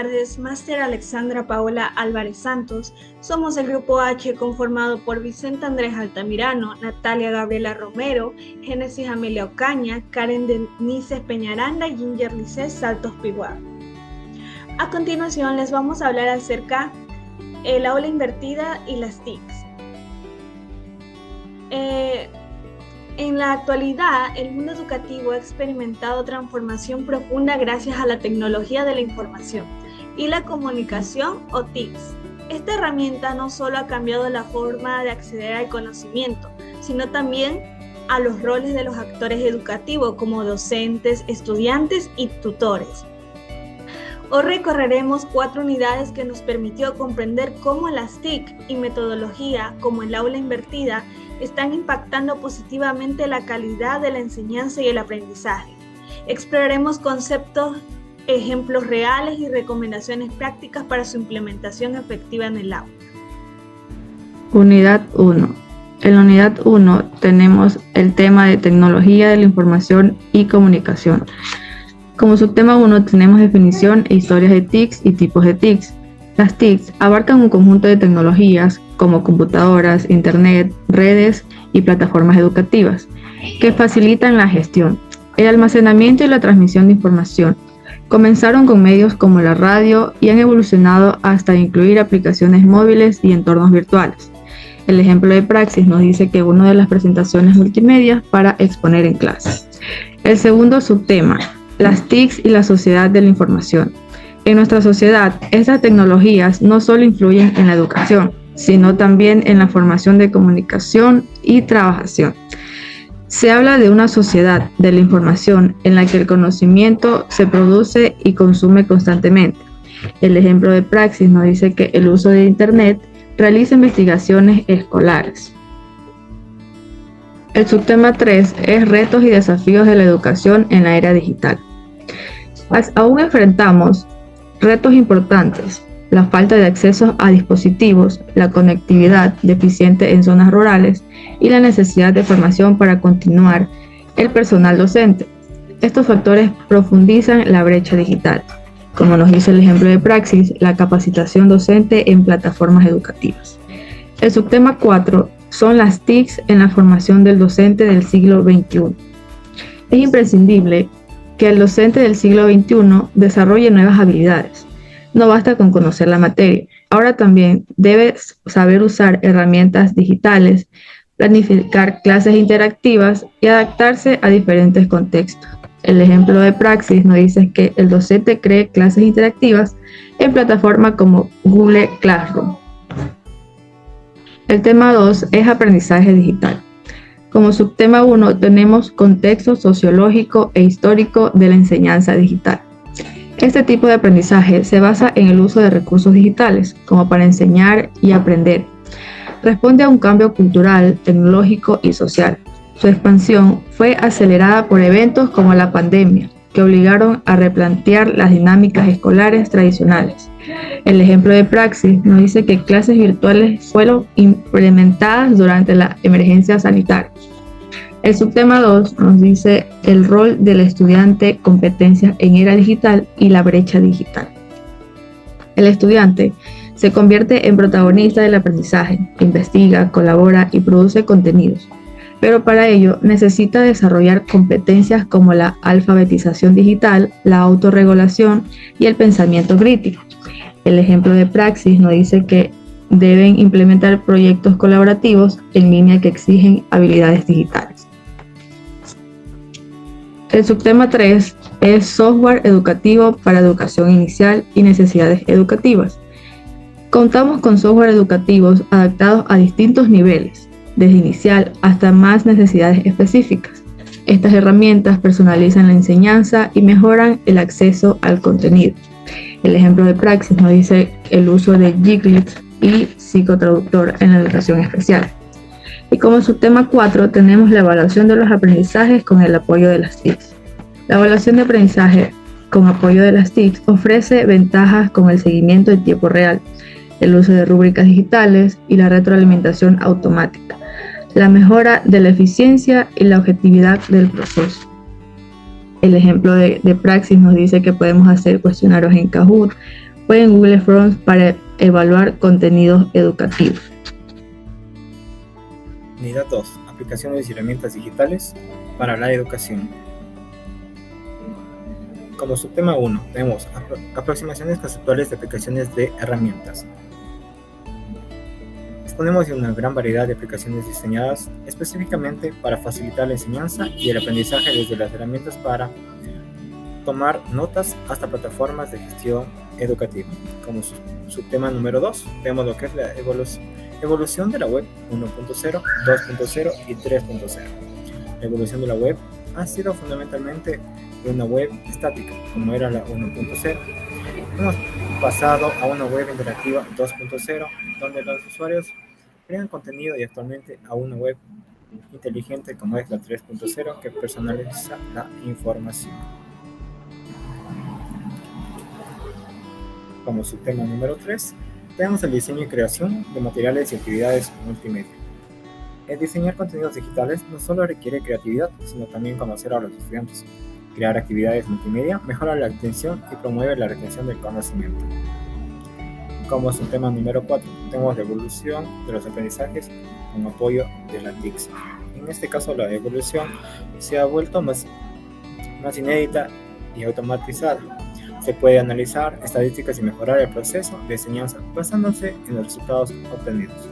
tardes, Máster Alexandra Paola Álvarez Santos. Somos el Grupo H conformado por Vicente Andrés Altamirano, Natalia Gabriela Romero, Génesis Amelia Ocaña, Karen Denise Peñaranda y Ginger Lices Saltos Piguá. A continuación les vamos a hablar acerca del aula invertida y las TICs. En la actualidad, el mundo educativo ha experimentado transformación profunda gracias a la tecnología de la información y la comunicación o TICs. Esta herramienta no solo ha cambiado la forma de acceder al conocimiento, sino también a los roles de los actores educativos como docentes, estudiantes y tutores. Hoy recorreremos 4 unidades que nos permitió comprender cómo las TIC y metodología como el aula invertida están impactando positivamente la calidad de la enseñanza y el aprendizaje. Exploraremos conceptos, ejemplos reales y recomendaciones prácticas para su implementación efectiva en el aula. Unidad 1. En la unidad 1 tenemos el tema de tecnología de la información y comunicación. Como subtema 1 tenemos definición e historias de TICs y tipos de TICs. Las TICs abarcan un conjunto de tecnologías como computadoras, internet, redes y plataformas educativas que facilitan la gestión, el almacenamiento y la transmisión de información. Comenzaron con medios como la radio y han evolucionado hasta incluir aplicaciones móviles y entornos virtuales. El ejemplo de Praxis nos dice que una de las presentaciones multimedia para exponer en clase. El segundo subtema, las TICs y la sociedad de la información. En nuestra sociedad, estas tecnologías no solo influyen en la educación, sino también en la formación de comunicación y trabajación. Se habla de una sociedad de la información en la que el conocimiento se produce y consume constantemente. El ejemplo de Praxis nos dice que el uso de Internet realiza investigaciones escolares. El subtema 3 es retos y desafíos de la educación en la era digital. Aún enfrentamos retos importantes, la falta de acceso a dispositivos, la conectividad deficiente en zonas rurales y la necesidad de formación para continuar el personal docente. Estos factores profundizan la brecha digital, como nos dice el ejemplo de Praxis, la capacitación docente en plataformas educativas. El subtema 4 son las TICs en la formación del docente del siglo XXI. Es imprescindible que el docente del siglo XXI desarrolle nuevas habilidades. No basta con conocer la materia. Ahora también debe saber usar herramientas digitales, planificar clases interactivas y adaptarse a diferentes contextos. El ejemplo de Praxis nos dice que el docente cree clases interactivas en plataformas como Google Classroom. El tema 2 es aprendizaje digital. Como subtema 1 tenemos contexto sociológico e histórico de la enseñanza digital. Este tipo de aprendizaje se basa en el uso de recursos digitales, como para enseñar y aprender. Responde a un cambio cultural, tecnológico y social. Su expansión fue acelerada por eventos como la pandemia, que obligaron a replantear las dinámicas escolares tradicionales. El ejemplo de Praxis nos dice que clases virtuales fueron implementadas durante la emergencia sanitaria. El subtema 2 nos dice el rol del estudiante, competencias en era digital y la brecha digital. El estudiante se convierte en protagonista del aprendizaje, investiga, colabora y produce contenidos, pero para ello necesita desarrollar competencias como la alfabetización digital, la autorregulación y el pensamiento crítico. El ejemplo de Praxis nos dice que deben implementar proyectos colaborativos en línea que exigen habilidades digitales. El subtema 3 es software educativo para educación inicial y necesidades educativas. Contamos con software educativos adaptados a distintos niveles, desde inicial hasta más necesidades específicas. Estas herramientas personalizan la enseñanza y mejoran el acceso al contenido. El ejemplo de Praxis nos dice el uso de Jiglit y psicotraductor en la educación especial. Y como subtema 4 tenemos la evaluación de los aprendizajes con el apoyo de las TICs. La evaluación de aprendizaje con apoyo de las TICs ofrece ventajas como el seguimiento en tiempo real, el uso de rúbricas digitales y la retroalimentación automática, la mejora de la eficiencia y la objetividad del proceso. El ejemplo de Praxis nos dice que podemos hacer cuestionarios en Kahoot fue en Google Forms para evaluar contenidos educativos. Unidad 2. Aplicaciones y herramientas digitales para la educación. Como subtema 1 tenemos aproximaciones conceptuales de aplicaciones de herramientas. Disponemos de una gran variedad de aplicaciones diseñadas específicamente para facilitar la enseñanza y el aprendizaje, desde las herramientas para tomar notas hasta plataformas de gestión educativa. Como subtema número 2 tenemos lo que es la evolución de la web 1.0, 2.0 y 3.0. La evolución de la web ha sido fundamentalmente de una web estática, como era la 1.0. Hemos pasado a una web interactiva 2.0, donde los usuarios crean contenido, y actualmente a una web inteligente como es la 3.0, que personaliza la información. Como subtema número 3 tenemos el diseño y creación de materiales y actividades multimedia. El diseñar contenidos digitales no solo requiere creatividad, sino también conocer a los estudiantes. Crear actividades multimedia mejora la atención y promueve la retención del conocimiento. Como subtema número 4 tenemos la evolución de los aprendizajes con apoyo de la TICS. En este caso, la evolución se ha vuelto más inédita y automatizada. Se puede analizar estadísticas y mejorar el proceso de enseñanza basándose en los resultados obtenidos,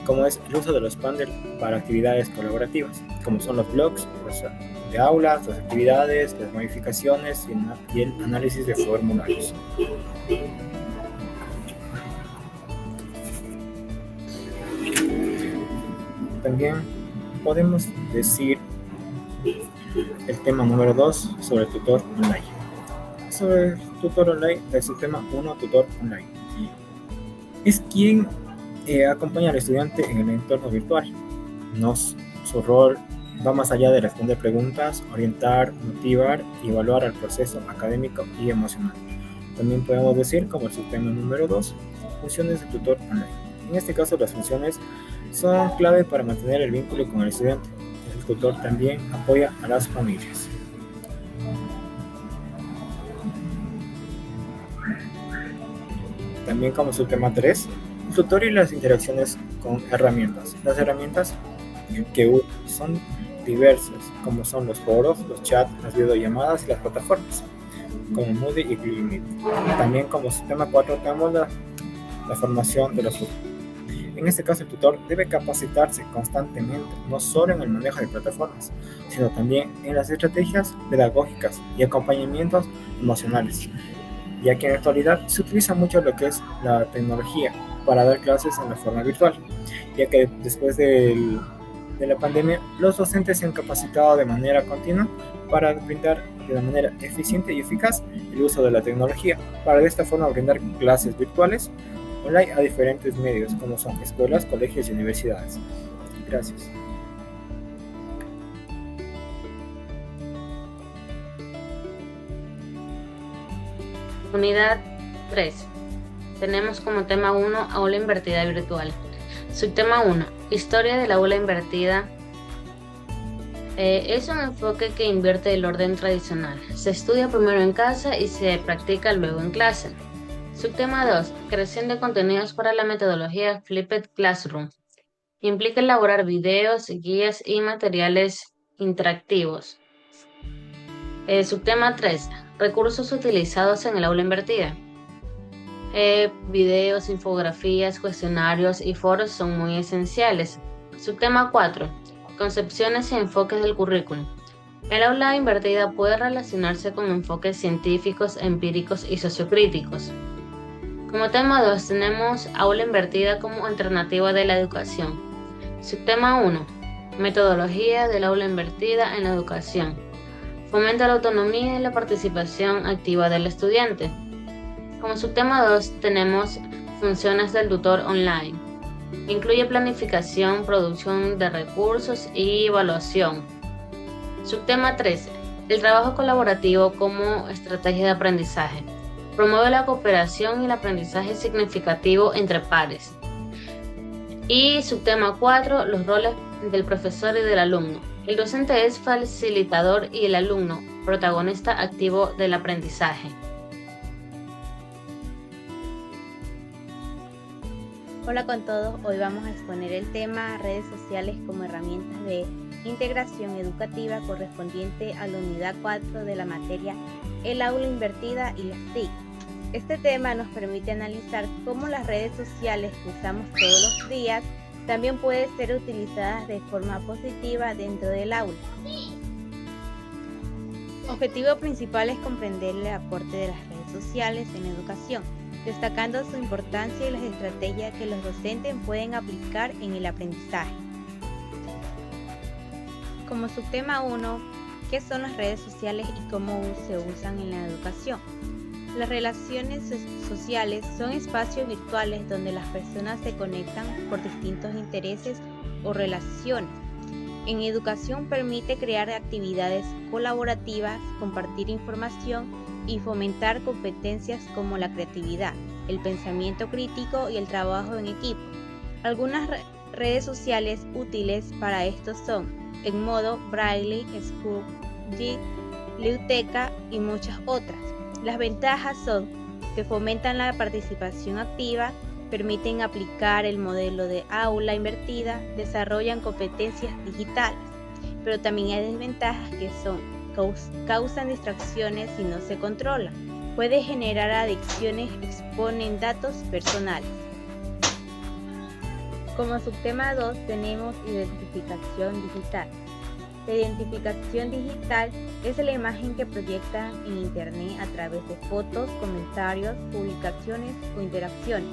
como es el uso de los panels para actividades colaborativas, como son los blogs de aulas, las actividades, las modificaciones y el análisis de formularios. También podemos decir el tema número 2 sobre el tutor online. Sobre el tutor online, el subtema 1, tutor online, es quien acompaña al estudiante en el entorno virtual. Su rol va más allá de responder preguntas, orientar, motivar y evaluar el proceso académico y emocional. También podemos decir, como el subtema número 2, funciones del tutor online. En este caso, las funciones son clave para mantener el vínculo con el estudiante. El tutor también apoya a las familias. También como subtema 3, el tutor y las interacciones con herramientas. Las herramientas que son diversas, como son los foros, los chats, las videollamadas y las plataformas, como Moodle y Google Meet. También como subtema 4 tenemos la formación de los tutores. En este caso, el tutor debe capacitarse constantemente, no solo en el manejo de plataformas, sino también en las estrategias pedagógicas y acompañamientos emocionales, ya que en la actualidad se utiliza mucho lo que es la tecnología para dar clases en la forma virtual, ya que después de la pandemia los docentes se han capacitado de manera continua para brindar de una manera eficiente y eficaz el uso de la tecnología, para de esta forma brindar clases virtuales online a diferentes medios, como son escuelas, colegios y universidades. Gracias. Unidad 3. Tenemos como tema 1 aula invertida virtual. Subtema 1. Historia de la aula invertida. Es un enfoque que invierte el orden tradicional. Se estudia primero en casa y se practica luego en clase. Subtema 2. Creación de contenidos para la metodología Flipped Classroom. Implica elaborar videos, guías y materiales interactivos. Subtema 3. Recursos utilizados en el aula invertida. Videos, infografías, cuestionarios y foros son muy esenciales. Subtema 4. Concepciones y enfoques del currículum. El aula invertida puede relacionarse con enfoques científicos, empíricos y sociocríticos. Como tema 2 tenemos aula invertida como alternativa de la educación. Subtema 1. Metodología del aula invertida en la educación. Fomenta la autonomía y la participación activa del estudiante. Como subtema 2 tenemos funciones del tutor online. Incluye planificación, producción de recursos y evaluación. Subtema 3. El trabajo colaborativo como estrategia de aprendizaje. Promueve la cooperación y el aprendizaje significativo entre pares. Y subtema 4. Los roles del profesor y del alumno. El docente es facilitador y el alumno, protagonista activo del aprendizaje. Hola con todos, hoy vamos a exponer el tema redes sociales como herramientas de integración educativa correspondiente a la unidad 4 de la materia El aula invertida y las TIC. Este tema nos permite analizar cómo las redes sociales que usamos todos los días también pueden ser utilizadas de forma positiva dentro del aula. Objetivo principal es comprender el aporte de las redes sociales en la educación, destacando su importancia y las estrategias que los docentes pueden aplicar en el aprendizaje. Como subtema 1, ¿qué son las redes sociales y cómo se usan en la educación? Las relaciones sociales son espacios virtuales donde las personas se conectan por distintos intereses o relaciones. En educación permite crear actividades colaborativas, compartir información y fomentar competencias como la creatividad, el pensamiento crítico y el trabajo en equipo. Algunas redes sociales útiles para esto son Edmodo, Braille, Schoology, Liuteca y muchas otras. Las ventajas son que fomentan la participación activa, permiten aplicar el modelo de aula invertida, desarrollan competencias digitales, pero también hay desventajas que causan distracciones si no se controlan, puede generar adicciones, exponen datos personales. Como subtema 2 tenemos identificación digital. La identificación digital es la imagen que proyecta en Internet a través de fotos, comentarios, publicaciones o interacciones.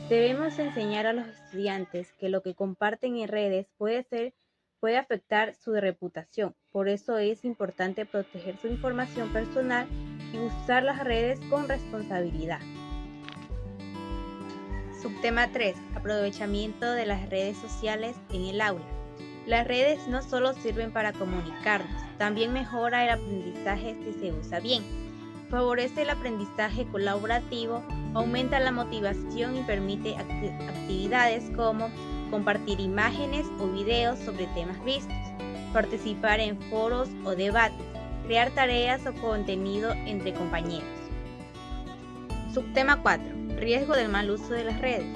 Debemos enseñar a los estudiantes que lo que comparten en redes puede afectar su reputación. Por eso es importante proteger su información personal y usar las redes con responsabilidad. Subtema 3. Aprovechamiento de las redes sociales en el aula. Las redes no solo sirven para comunicarnos, también mejora el aprendizaje si se usa bien. Favorece el aprendizaje colaborativo, aumenta la motivación y permite actividades como compartir imágenes o videos sobre temas vistos, participar en foros o debates, crear tareas o contenido entre compañeros. Subtema 4. Riesgo del mal uso de las redes.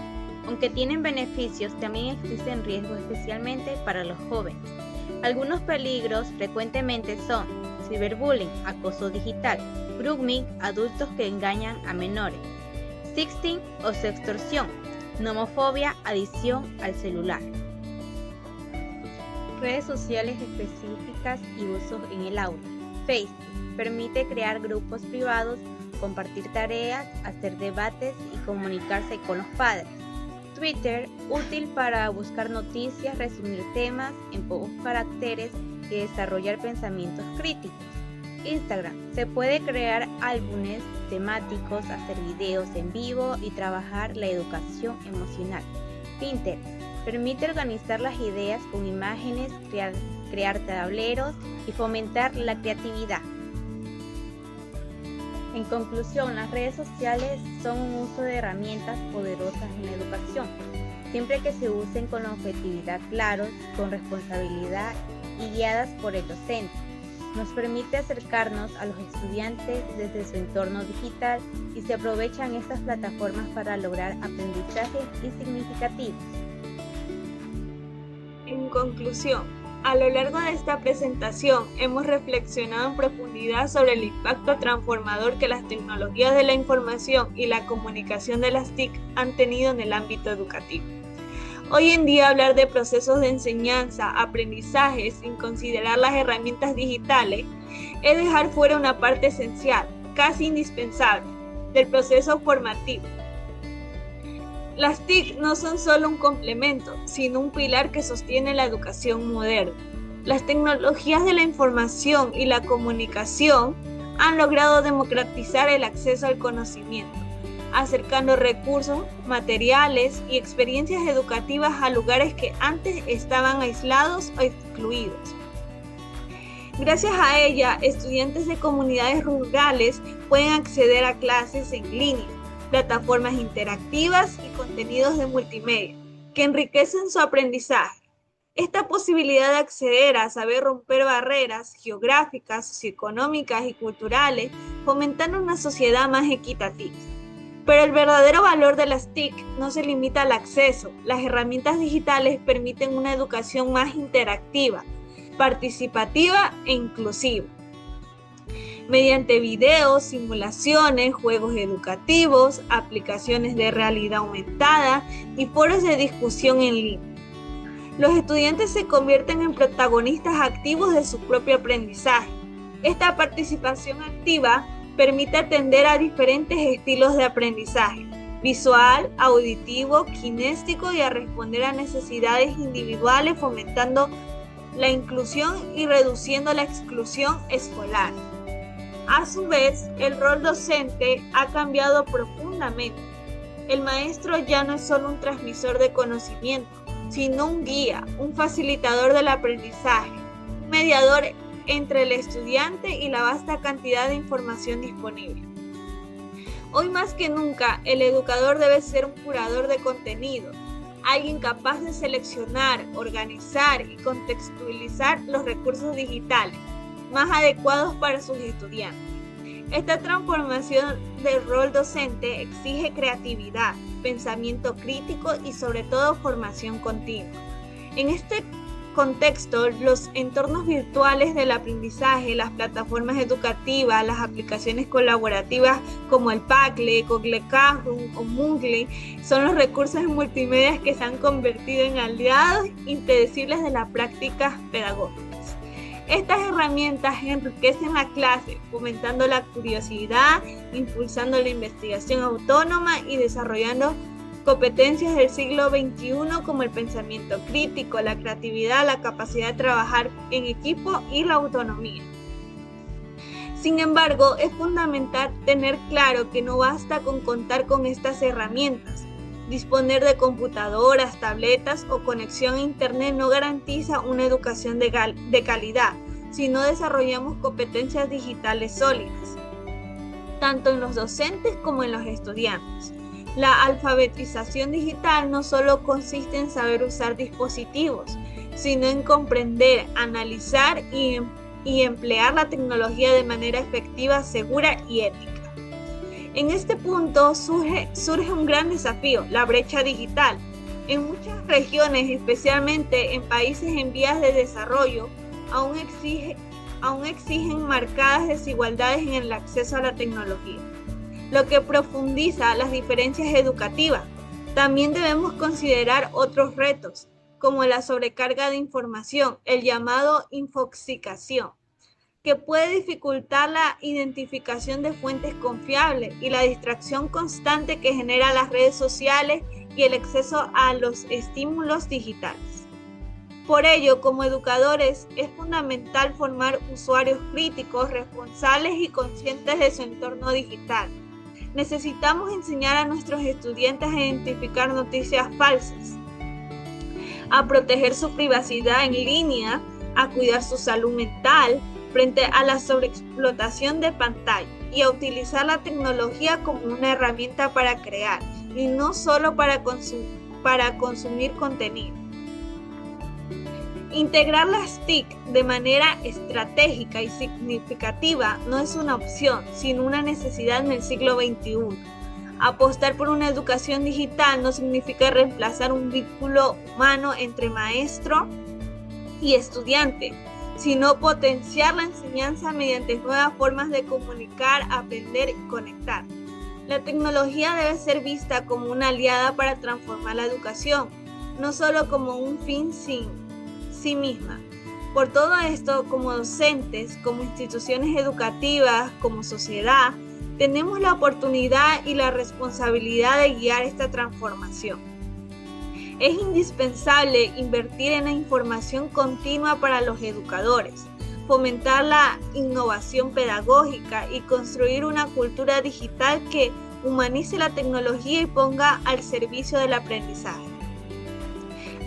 Aunque tienen beneficios, también existen riesgos especialmente para los jóvenes. Algunos peligros frecuentemente son ciberbullying, acoso digital, grooming, adultos que engañan a menores, sexting o sextorsión, nomofobia, adicción al celular. Redes sociales específicas y usos en el aula. Facebook permite crear grupos privados, compartir tareas, hacer debates y comunicarse con los padres. Twitter, útil para buscar noticias, resumir temas en pocos caracteres y desarrollar pensamientos críticos. Instagram, se puede crear álbumes temáticos, hacer videos en vivo y trabajar la educación emocional. Pinterest, permite organizar las ideas con imágenes, crear tableros y fomentar la creatividad. En conclusión, las redes sociales son un uso de herramientas poderosas en la educación, siempre que se usen con la objetividad claros, con responsabilidad y guiadas por el docente. Nos permite acercarnos a los estudiantes desde su entorno digital y se aprovechan estas plataformas para lograr aprendizajes significativos. En conclusión, a lo largo de esta presentación hemos reflexionado en profundidad sobre el impacto transformador que las tecnologías de la información y la comunicación de las TIC han tenido en el ámbito educativo. Hoy en día hablar de procesos de enseñanza, aprendizaje sin considerar las herramientas digitales es dejar fuera una parte esencial, casi indispensable, del proceso formativo. Las TIC no son solo un complemento, sino un pilar que sostiene la educación moderna. Las tecnologías de la información y la comunicación han logrado democratizar el acceso al conocimiento, acercando recursos, materiales y experiencias educativas a lugares que antes estaban aislados o excluidos. Gracias a ella, estudiantes de comunidades rurales pueden acceder a clases en línea, plataformas interactivas y contenidos de multimedia que enriquecen su aprendizaje. Esta posibilidad de acceder a saber romper barreras geográficas, socioeconómicas y culturales, fomentando una sociedad más equitativa. Pero el verdadero valor de las TIC no se limita al acceso. Las herramientas digitales permiten una educación más interactiva, participativa e inclusiva. Mediante videos, simulaciones, juegos educativos, aplicaciones de realidad aumentada y foros de discusión en línea. Los estudiantes se convierten en protagonistas activos de su propio aprendizaje. Esta participación activa permite atender a diferentes estilos de aprendizaje, visual, auditivo, kinésico y a responder a necesidades individuales, fomentando la inclusión y reduciendo la exclusión escolar. A su vez, el rol docente ha cambiado profundamente. El maestro ya no es solo un transmisor de conocimiento, sino un guía, un facilitador del aprendizaje, un mediador entre el estudiante y la vasta cantidad de información disponible. Hoy más que nunca, el educador debe ser un curador de contenido, alguien capaz de seleccionar, organizar y contextualizar los recursos digitales más adecuados para sus estudiantes. Esta transformación del rol docente exige creatividad, pensamiento crítico y sobre todo formación continua. En este contexto, los entornos virtuales del aprendizaje, las plataformas educativas, las aplicaciones colaborativas como el Padlet, Google Classroom o Moodle son los recursos multimedia que se han convertido en aliados impredecibles de las prácticas pedagógicas. Estas herramientas enriquecen la clase, fomentando la curiosidad, impulsando la investigación autónoma y desarrollando competencias del siglo XXI como el pensamiento crítico, la creatividad, la capacidad de trabajar en equipo y la autonomía. Sin embargo, es fundamental tener claro que no basta con contar con estas herramientas. Disponer de computadoras, tabletas o conexión a Internet no garantiza una educación de calidad si no desarrollamos competencias digitales sólidas, tanto en los docentes como en los estudiantes. La alfabetización digital no solo consiste en saber usar dispositivos, sino en comprender, analizar y emplear la tecnología de manera efectiva, segura y ética. En este punto surge un gran desafío, la brecha digital. En muchas regiones, especialmente en países en vías de desarrollo, aún exigen marcadas desigualdades en el acceso a la tecnología, lo que profundiza las diferencias educativas. También debemos considerar otros retos, como la sobrecarga de información, el llamado infoxicación, que puede dificultar la identificación de fuentes confiables y la distracción constante que genera las redes sociales y el acceso a los estímulos digitales. Por ello, como educadores, es fundamental formar usuarios críticos, responsables y conscientes de su entorno digital. Necesitamos enseñar a nuestros estudiantes a identificar noticias falsas, a proteger su privacidad en línea, a cuidar su salud mental frente a la sobreexplotación de pantalla y a utilizar la tecnología como una herramienta para crear y no solo para consumir contenido. Integrar las TIC de manera estratégica y significativa no es una opción, sino una necesidad en el siglo XXI. Apostar por una educación digital no significa reemplazar un vínculo humano entre maestro y estudiante, sino potenciar la enseñanza mediante nuevas formas de comunicar, aprender y conectar. La tecnología debe ser vista como una aliada para transformar la educación, no solo como un fin sí misma. Por todo esto, como docentes, como instituciones educativas, como sociedad, tenemos la oportunidad y la responsabilidad de guiar esta transformación. Es indispensable invertir en la información continua para los educadores, fomentar la innovación pedagógica y construir una cultura digital que humanice la tecnología y ponga al servicio del aprendizaje.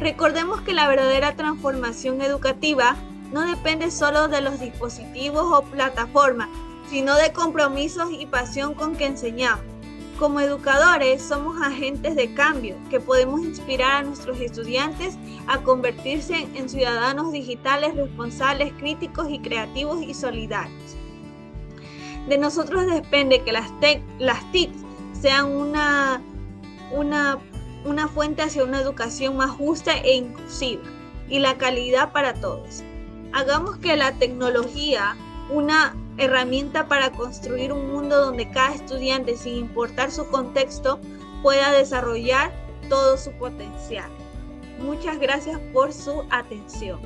Recordemos que la verdadera transformación educativa no depende solo de los dispositivos o plataformas, sino de compromisos y pasión con que enseñamos. Como educadores somos agentes de cambio que podemos inspirar a nuestros estudiantes a convertirse en ciudadanos digitales responsables, críticos y creativos y solidarios. De nosotros depende que las TIC sean una fuente hacia una educación más justa e inclusiva y la calidad para todos. Hagamos que la tecnología una herramienta para construir un mundo donde cada estudiante, sin importar su contexto, pueda desarrollar todo su potencial. Muchas gracias por su atención.